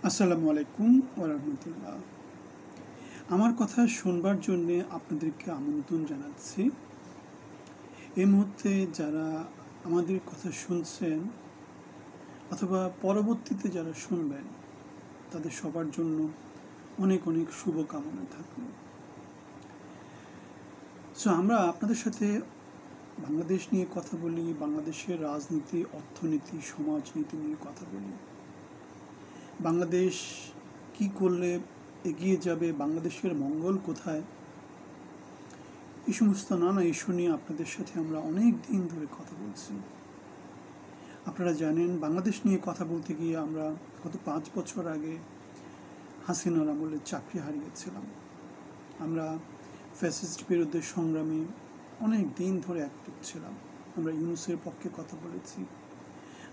আসসালামু আলাইকুম ওয়া রাহমাতুল্লাহ। আমার কথা শুনবার জন্যে আপনাদেরকে আমন্ত্রণ জানাচ্ছি। এই মুহূর্তে যারা আমাদের কথা শুনছেন অথবা পরবর্তীতে যারা শুনবেন, তাদের সবার জন্য অনেক অনেক শুভকামনা থাকলো। আমরা আপনাদের সাথে বাংলাদেশ নিয়ে কথা বলি, বাংলাদেশের রাজনীতি, অর্থনীতি, সমাজনীতি নিয়ে কথা বলি। বাংলাদেশ কি করলে এগিয়ে যাবে, বাংলাদেশের মঙ্গল কোথায়, এই সমস্ত নানা ইস্যু নিয়ে আপনাদের সাথে আমরা অনেক দিন ধরে কথা বলছি। আপনারা জানেন, বাংলাদেশ নিয়ে কথা বলতে গিয়ে আমরা গত 5 বছর আগে হাসিনার আমলে চাকরি হারিয়েছিলাম। আমরা ফ্যাসিস্ট বিরুদ্ধে সংগ্রামে অনেক দিন ধরে অ্যাক্টিভ ছিলাম। আমরা ইউনূসের পক্ষে কথা বলেছি,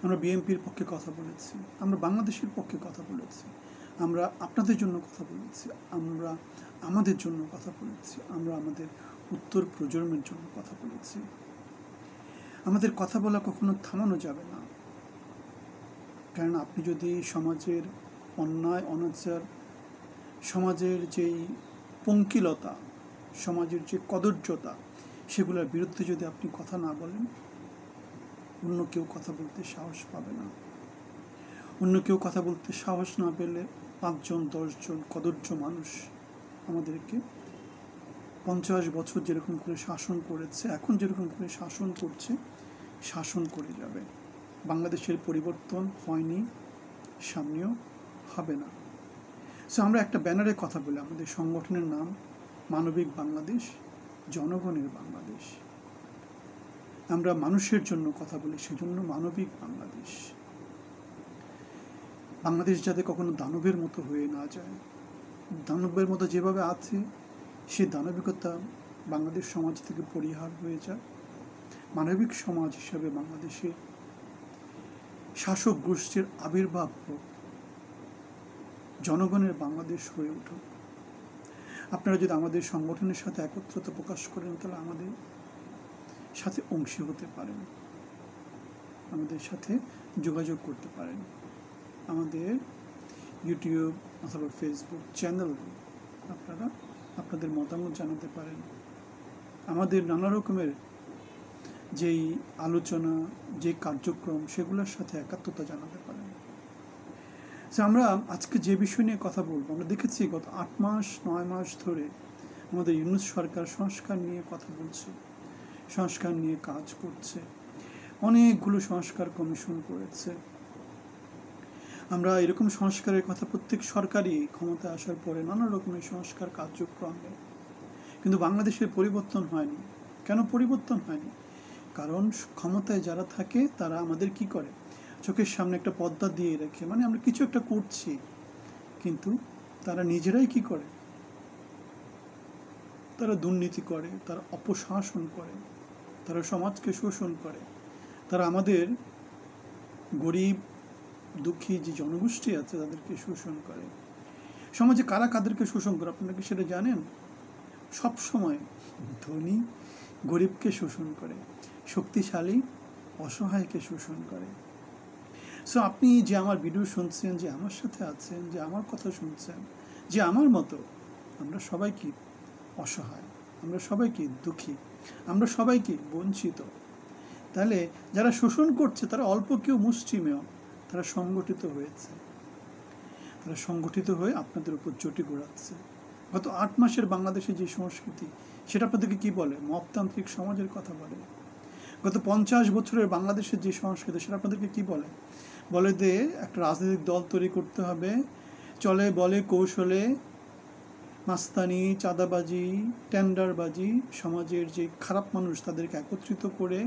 আমরা বিএনপির পক্ষে কথা বলেছি, আমরা বাংলাদেশের পক্ষে কথা বলেছি, আমরা আপনাদের জন্য কথা বলেছি, আমরা আমাদের জন্য কথা বলেছি, আমরা আমাদের উত্তর প্রজন্মের জন্য কথা বলেছি। আমাদের কথা বলা কখনো থামানো যাবে না, কারণ আপনি যদি সমাজের অন্যায় অনাচার, সমাজের যেই পঙ্কিলতা, সমাজের যে কদর্যতা, সেগুলোর বিরুদ্ধে যদি আপনি কথা না বলেন, অন্য কেউ কথা বলতে সাহস পাবে না। অন্য কেউ কথা বলতে সাহস না পেলে 5 জন 10 জন কদর্য মানুষ আমাদেরকে 50 বছর যেরকম করে শাসন করেছে, এখন যেরকম করে শাসন করছে, শাসন করে যাবে। বাংলাদেশের পরিবর্তন হয়নি, সামনেও হবে না। আমরা একটা ব্যানারে কথা বলি, আমাদের সংগঠনের নাম মানবিক বাংলাদেশ, জনগণের বাংলাদেশ। আমরা মানুষের জন্য কথা বলি, সেজন্য মানবিক বাংলাদেশ। বাংলাদেশ যাতে কখনো দানবের মতো হয়ে না যায়, দানবের মতো যেভাবে আছে সেই দানবিকতা বাংলাদেশ সমাজ থেকে পরিহার হয়ে যায়। মানবিক সমাজ হিসাবে বাংলাদেশে শাসক গোষ্ঠীর আবির্ভাব হোক, জনগণের বাংলাদেশ হয়ে উঠুক। আপনারা যদি আমাদের সংগঠনের সাথে একত্রতা প্রকাশ করেন, তাহলে আমাদের সাথে অংশী হতে পারেন, আমাদের সাথে যোগাযোগ করতে পারেন। আমাদের ইউটিউব অথবা ফেসবুক চ্যানেলে আপনারা আপনাদের মতামত জানাতে পারেন। আমাদের নানা রকমের যেই আলোচনা, যে কার্যক্রম, সেগুলোর সাথে একাত্মতা জানাতে পারেন। আমরা আজকে যে বিষয় নিয়ে কথা বলবো, আমরা দেখেছি গত 8 মাস 9 মাস ধরে আমাদের ইউনূস সরকার সংস্কার নিয়ে কথা বলছে, সংস্কার নিয়ে কাজ করছে, অনেকগুলো সংস্কার কমিশন করেছে। আমরা এরকম সংস্কারের কথা প্রত্যেক সরকারই ক্ষমতা আসার পরে নানা রকমের সংস্কার কার্যক্রম নেয়, কিন্তু বাংলাদেশের পরিবর্তন হয়নি। কেন পরিবর্তন হয়নি? কারণ ক্ষমতায় যারা থাকে তারা আমাদের কি করে, চোখের সামনে একটা পর্দা দিয়ে রেখে, মানে আমরা কিছু একটা করছি, কিন্তু তারা নিজেরাই কি করে, তারা দুর্নীতি করে, তারা অপশাসন করে, তারা সমাজকে শোষণ করে, তারা আমাদের গরিব দুঃখী যে জনগোষ্ঠী আছে তাদেরকে শোষণ করে। সমাজে কারা কাদেরকে শোষণ করে আপনারা কি সেটা জানেন? সব সময় ধনী গরিবকে শোষণ করে, শক্তিশালী অসহায়কে শোষণ করে। আপনি যে আমার ভিডিও শুনছেন, যে আমার সাথে আছেন, যে আমার কথা শুনছেন, যে আমার মতো, আমরা সবাই কি অসহায়, আমরা সবাই কি দুঃখী, আমরা সবাই কি বঞ্চিত। তাহলে যারা শোষণ করছে তারা অল্প কেউ মুষ্টিমেয়, তারা সংগঠিত হয়েছে, তারা সংগঠিত হয়ে আপনাদের উপর চটি ঘোরাচ্ছে। গত 8 মাসের বাংলাদেশের যে সংস্কৃতি, সেটা আপনাদেরকে কি বলে? মপতান্ত্রিক সমাজের কথা বলে। গত 50 বছরের বাংলাদেশের যে সংস্কৃতি, সেটা আপনাদেরকে কি বলে? বলে যে একটা রাজনৈতিক দল তৈরি করতে হবে, চলে বলে কৌশলে মাস্তানি, চাঁদাবাজি, টেন্ডারবাজি, সমাজের যে খারাপ মানুষ তাদেরকে একত্রিত করে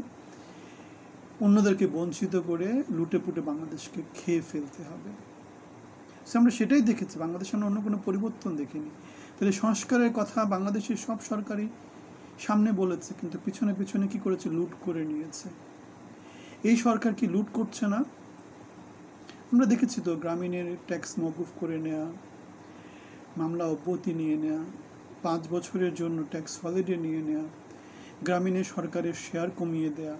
অন্যদেরকে বঞ্চিত করে লুটে পুটে বাংলাদেশকে খেয়ে ফেলতে হবে। আমরা সেটাই দেখেছি, বাংলাদেশে আমরা অন্য কোনো পরিবর্তন দেখিনি। তাহলে সংস্কারের কথা বাংলাদেশের সব সরকারই সামনে বলেছে, কিন্তু পিছনে পিছনে কি করেছে? লুট করে নিয়েছে। এই সরকার কি লুট করছে না? আমরা দেখেছি তো, গ্রামীণের ট্যাক্স মওকুফ করে নেওয়া, মামলা অব্যাহতি নিয়ে নেওয়া, 5 বছরের জন্য ট্যাক্স হলিডে নিয়ে নেওয়া, গ্রামীণের সরকারের শেয়ার কমিয়ে দেয়া।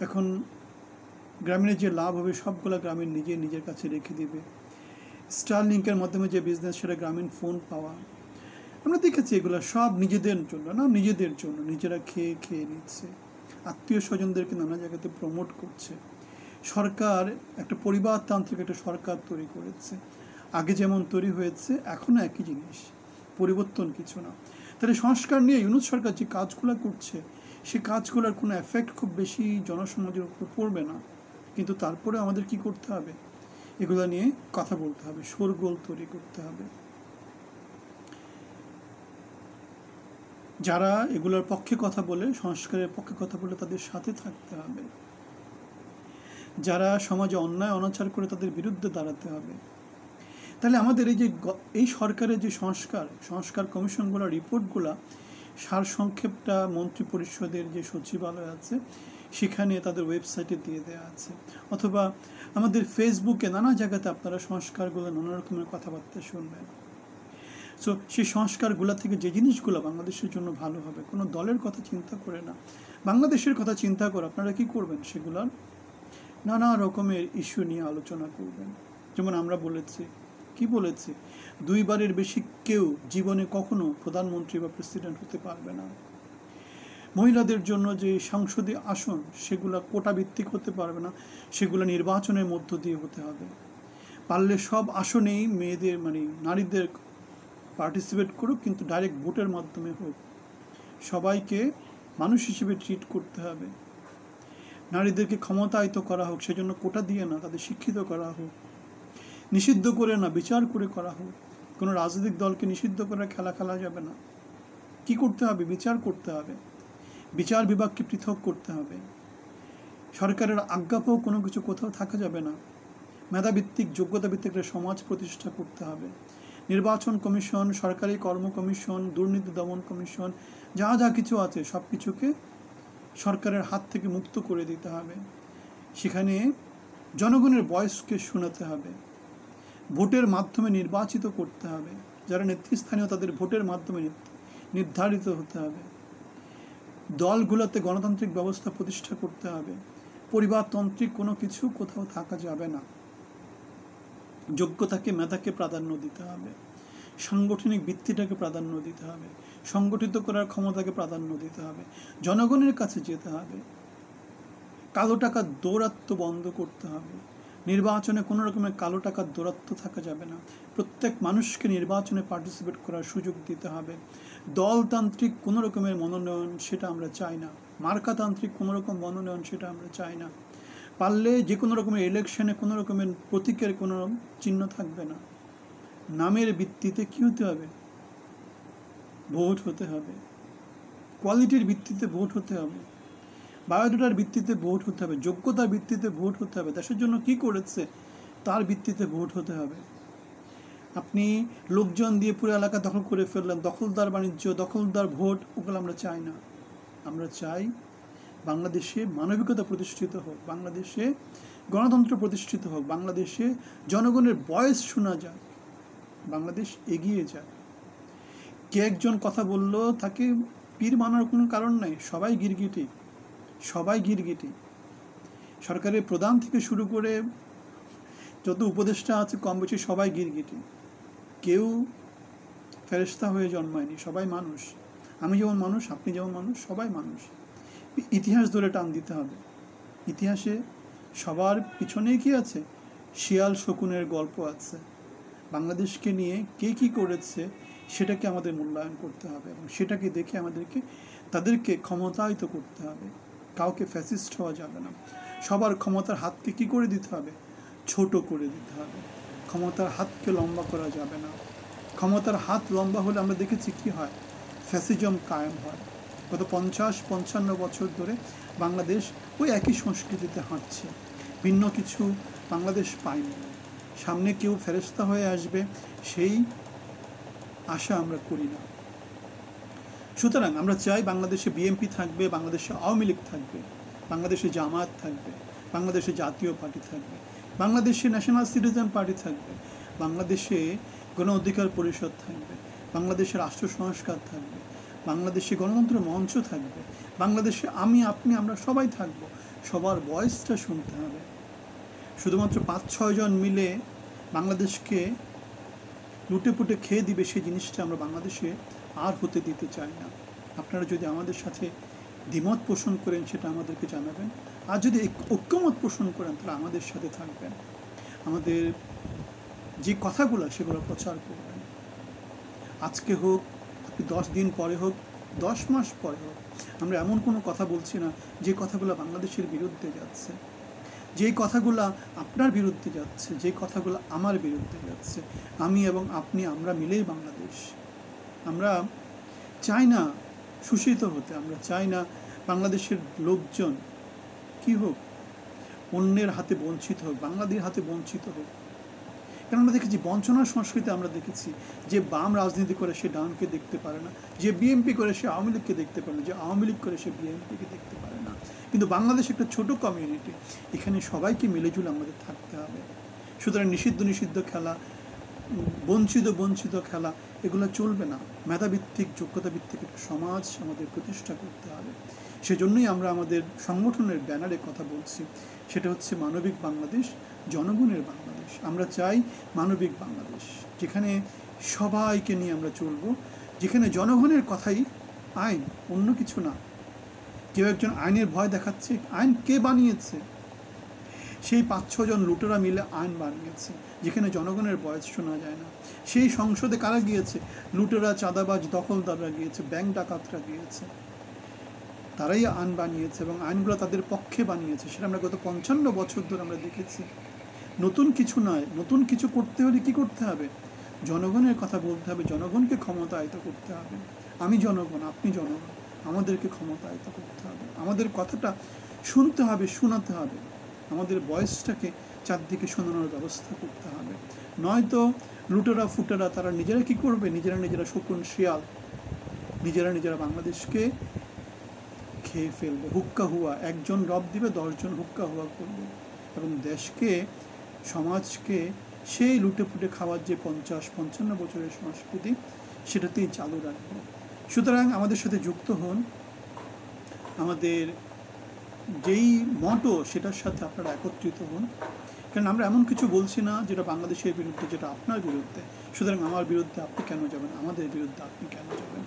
এখন গ্রামীণের যে লাভ হবে সবগুলো গ্রামীণ নিজের কাছে রেখে দেবে। স্টারলিংকের মাধ্যমে যে বিজনেস, সেটা গ্রামীণ ফোন পাওয়া, আমরা দেখেছি এগুলো সব নিজেদের জন্য না, নিজেদের জন্য, নিজেরা খেয়ে খেয়ে নিচ্ছে, আত্মীয় স্বজনদেরকে নানা জায়গাতে প্রমোট করছে। সরকার একটা পরিবারতান্ত্রিক একটা সরকার তৈরি করেছে, আগে যেমন তৈরি হয়েছে এখনও একই জিনিস, পরিবর্তন কিছু না। তাহলে সংস্কার নিয়ে ইউনূস সরকার যে কাজগুলো করছে, সে কাজগুলোর কোনো এফেক্ট খুব বেশি জনসমাজের উপর পড়বে না, কিন্তু তারপরে আমাদের কি করতে হবে, এগুলো নিয়ে কথা বলতে হবে, শোরগোল তৈরি করতে হবে। যারা এগুলোর পক্ষে কথা বলে, সংস্কারের পক্ষে কথা বলে, তাদের সাথে থাকতে হবে। যারা সমাজে অন্যায় অনাচার করে, তাদের বিরুদ্ধে দাঁড়াতে হবে। তাহলে আমাদের এই সরকারের যে সংস্কার কমিশনগুলোর রিপোর্টগুলো, সারসংক্ষেপটা মন্ত্রী পরিষদের যে সচিবালয় আছে সেখানে তাদের ওয়েবসাইটে দিয়ে দেওয়া আছে, অথবা আমাদের ফেসবুকে নানা জায়গাতে আপনারা সংস্কারগুলো নানা রকমের কথাবার্তা শুনবেন। সো সেই সংস্কারগুলো থেকে যে জিনিসগুলো বাংলাদেশের জন্য ভালো হবে, কোনো দলের কথা চিন্তা করে না, বাংলাদেশের কথা চিন্তা করে আপনারা কি করবেন, সেগুলোর নানা রকমের ইস্যু নিয়ে আলোচনা করবেন। যেমন আমরা বলেছি, কি বলেছি, 2 বারের বেশি কেউ জীবনে কখনো প্রধানমন্ত্রী বা প্রেসিডেন্ট হতে পারবে না। মহিলাদের জন্য যে সংসদে আসন, সেগুলো কোটা ভিত্তিক হতে পারবে না, সেগুলো নির্বাচনের মধ্য দিয়ে হতে হবে। পারলে সব আসনেই মেয়েদের নারীদের পার্টিসিপেট করুক, কিন্তু ডাইরেক্ট ভোটের মাধ্যমে হোক। সবাইকে মানুষ হিসেবে ট্রিট করতে হবে। নারীদেরকে ক্ষমতায়িত করা হোক, সেজন্য কোটা দিয়ে না, তাদের শিক্ষিত করা হোক। নিষিদ্ধ করে না, বিচার করে করা হোক। কোনো রাজনৈতিক দলকে নিষিদ্ধ করে খেলা যাবে না। কি করতে হবে, বিচার করতে হবে, বিচার বিভাগকে পৃথক করতে হবে। সরকারের আজ্ঞাপেও কোনো কিছু কোথাও থাকা যাবে না। মেধাভিত্তিক, যোগ্যতাভিত্তিক একটা সমাজ প্রতিষ্ঠা করতে হবে। নির্বাচন কমিশন, সরকারি কর্ম কমিশন, দুর্নীতি দমন কমিশন, যা যা কিছু আছে সব কিছুকে সরকারের হাত থেকে মুক্ত করে দিতে হবে। সেখানে জনগণের ভয়েসকে শোনাতে হবে। ভোটের মাধ্যমে নির্বাচিত করতে হবে। যারা নেতৃস্থানীয়, তাদের ভোটের মাধ্যমে নির্ধারিত হতে হবে। দলগুলোতে গণতান্ত্রিক ব্যবস্থা প্রতিষ্ঠা করতে হবে। পরিবারতান্ত্রিক কোনো কিছু কোথাও থাকা যাবে না। যোগ্যতাকে, মেধাকে প্রাধান্য দিতে হবে। সাংগঠনিক ভিত্তিটাকে প্রাধান্য দিতে হবে। সংগঠিত করার ক্ষমতাকে প্রাধান্য দিতে হবে। জনগণের কাছে যেতে হবে। কালো টাকার দৌরাত্ম্য বন্ধ করতে হবে। নির্বাচনে কোনো রকমের কালো টাকার দৌরাত্ম্য থাকা যাবে না। প্রত্যেক মানুষকে নির্বাচনে পার্টিসিপেট করার সুযোগ দিতে হবে। দলতান্ত্রিক কোনো রকমের মনোনয়ন, সেটা আমরা চাই না। মার্কাতান্ত্রিক কোনো রকম মনোনয়ন, সেটা আমরা চাই না। পারলে যে কোনো রকমের ইলেকশনে কোনো রকমের প্রতীকের কোনো চিহ্ন থাকবে না। নামের ভিত্তিতে কী হতে হবে, ভোট হতে হবে। কোয়ালিটির ভিত্তিতে ভোট হতে হবে। বায়োডাটার ভিত্তিতে ভোট হতে হবে। যোগ্যতার ভিত্তিতে ভোট হতে হবে। দেশের জন্য কি করেছে তার ভিত্তিতে ভোট হতে হবে। আপনি লোকজন দিয়ে পুরো এলাকা দখল করে ফেললেন, দখলদার বাণিজ্য, দখলদার ভোট, ওগুলো আমরা চাই না। আমরা চাই বাংলাদেশে মানবিকতা প্রতিষ্ঠিত হোক, বাংলাদেশে গণতন্ত্র প্রতিষ্ঠিত হোক, বাংলাদেশে জনগণের ভয়েস শোনা যাক, বাংলাদেশ এগিয়ে যাক। কে একজন কথা বলল, তাকে পীর মানার কোনো কারণ নাই। সবাই গিরগিটি, সবাই গিরগিটি। সরকারের প্রধান থেকে শুরু করে যত উপদেষ্টা আছে কম বেশি সবাই গিরগিটি। কেউ ফেরেশতা হয়ে জন্মায়নি, সবাই মানুষ। আমি যেমন মানুষ, আপনি যেমন মানুষ, সবাই মানুষ। ইতিহাস ধরে টান দিতে হবে। ইতিহাসে সবার পিছনে কি আছে, শিয়াল শকুনের গল্প আছে। বাংলাদেশকে নিয়ে কে কী করেছে সেটাকে আমাদের মূল্যায়ন করতে হবে, এবং সেটাকে দেখে আমাদেরকে তাদেরকে ক্ষমতায়িত করতে হবে। কাউকে ফ্যাসিস্ট হওয়া যাবে না। সবার ক্ষমতার হাতকে কী করে দিতে হবে, ছোট করে দিতে হবে। ক্ষমতার হাতকে লম্বা করা যাবে না। ক্ষমতার হাত লম্বা হলে আমরা দেখেছি কি হয়, ফ্যাসিজম কায়েম হয়। গত 50-55 বছর ধরে বাংলাদেশ ওই একই সংস্কৃতিতে হাঁটছে, ভিন্ন কিছু বাংলাদেশ পায়নি। সামনে কেউ ফেরেশতা হয়ে আসবে সেই আশা আমরা করি না। সুতরাং আমরা চাই বাংলাদেশে বিএনপি থাকবে, বাংলাদেশে আওয়ামী লীগ থাকবে, বাংলাদেশে জামায়াত থাকবে, বাংলাদেশে জাতীয় পার্টি থাকবে, বাংলাদেশে ন্যাশনাল সিটিজেন পার্টি থাকবে, বাংলাদেশে গণ অধিকার পরিষদ থাকবে, বাংলাদেশে রাষ্ট্র সংস্কার থাকবে, বাংলাদেশে গণতন্ত্র মঞ্চ থাকবে, বাংলাদেশে আমি, আপনি, আমরা সবাই থাকব। সবার ভয়েসটা শুনতে হবে। শুধুমাত্র 5-6 জন মিলে বাংলাদেশকে লুটে পুটে খেয়ে দিবে, সেই জিনিসটা আমরা বাংলাদেশে আর হতে দিতে চাই না। আপনারা যদি আমাদের সাথে দ্বিমত পোষণ করেন সেটা আমাদেরকে জানাবেন, আর যদি ঐক্যমত পোষণ করেন তাহলে আমাদের সাথে থাকবেন, আমাদের যে কথাগুলো সেগুলো প্রচার করবেন। আজকে হোক, আপনি 10 দিন পরে হোক, 10 মাস পরে হোক, আমরা এমন কোনো কথা বলছি না যে কথাগুলো বাংলাদেশের বিরুদ্ধে যাচ্ছে, যেই কথাগুলো আপনার বিরুদ্ধে যাচ্ছে, যে কথাগুলো আমার বিরুদ্ধে যাচ্ছে। আমি এবং আপনি, আমরা মিলেই বাংলাদেশ। আমরা চাই না শোষিত হতে, আমরা চাই না বাংলাদেশের লোকজন কি হোক, অন্যের হাতে বঞ্চিত হোক, বাংলাদেশের হাতে বঞ্চিত হোক। কারণ আমরা দেখেছি বঞ্চনার সংস্কৃতি, আমরা দেখেছি যে বাম রাজনীতি করে সে ডানকে দেখতে পারে না, যে বিএনপি করে সে আওয়ামী লীগকে দেখতে পারে না, যে আওয়ামী লীগ করে সে বিএনপিকে দেখতে পারে না। কিন্তু বাংলাদেশ একটা ছোট কমিউনিটি, এখানে সবাইকে মিলেজুলে আমাদের থাকতে হবে। সুতরাং নিষিদ্ধ খেলা, বঞ্চিত খেলা, এগুলো চলবে না। মেধাভিত্তিক, যোগ্যতাভিত্তিক একটা সমাজ আমাদের প্রতিষ্ঠা করতে হবে। সেজন্যই আমরা আমাদের সংগঠনের ব্যানারে কথা বলছি, সেটা হচ্ছে মানবিক বাংলাদেশ, জনগণের বাংলাদেশ। আমরা চাই মানবিক বাংলাদেশ, যেখানে সবাইকে নিয়ে আমরা চলব, যেখানে জনগণের কথাই আইন, অন্য কিছু না। কেউ একজন আইনের ভয় দেখাচ্ছে, আইন কে বানিয়েছে? সেই 5-6 জন লুটেরা মিলে আইন বানিয়েছে, যেখানে জনগণের ভয়েস শোনা যায় না। সেই সংসদে কারা গিয়েছে? লুটেরা, চাঁদাবাজ, দখলদাররা গিয়েছে, ব্যাংক ডাকাতরা গিয়েছে। তারাই আইন বানিয়েছে এবং আইনগুলো তাদের পক্ষে বানিয়েছে। সেটা আমরা গত 55 বছর ধরে আমরা দেখেছি। নতুন কিছু নয়, নতুন কিছু করতে হলে কী করতে হবে? জনগণের কথা বলতে হবে, জনগণকে ক্ষমতায়িত করতে হবে। আমি জনগণ, আপনি জনগণ, আমাদেরকে ক্ষমতায়িত করতে হবে, আমাদের কথাটা শুনতে হবে, শোনাতে হবে, আমাদের ভয়েসটাকে চারদিকে শোনানোর ব্যবস্থা করতে হবে। নয়তো লুটেরা ফুটেরা তারা নিজেরা কী করবে? নিজেরা শকুন শিয়াল, নিজেরা বাংলাদেশকে খেয়ে ফেলবে। হুক্কা হুয়া, একজন রব দিবে, 10 জন হুক্কা হুয়া করবে এবং দেশকে, সমাজকে সেই লুটে পুটে খাওয়ার যে 50-55 বছরের সংস্কৃতি, সেটাতেই চালু রাখবে। সুতরাং আমাদের সাথে যুক্ত হন, আমাদের যেই মটো সেটার সাথে আপনারা একত্রিত হন। কারণ আমরা এমন কিছু বলছি না যেটা বাংলাদেশের বিরুদ্ধে, যেটা আপনার বিরুদ্ধে। সুতরাং আমার বিরুদ্ধে আপনি কেন যাবেন? আমাদের বিরুদ্ধে আপনি কেন যাবেন?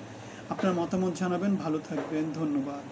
আপনার মতামত জানাবেন। ভালো থাকবেন, ধন্যবাদ।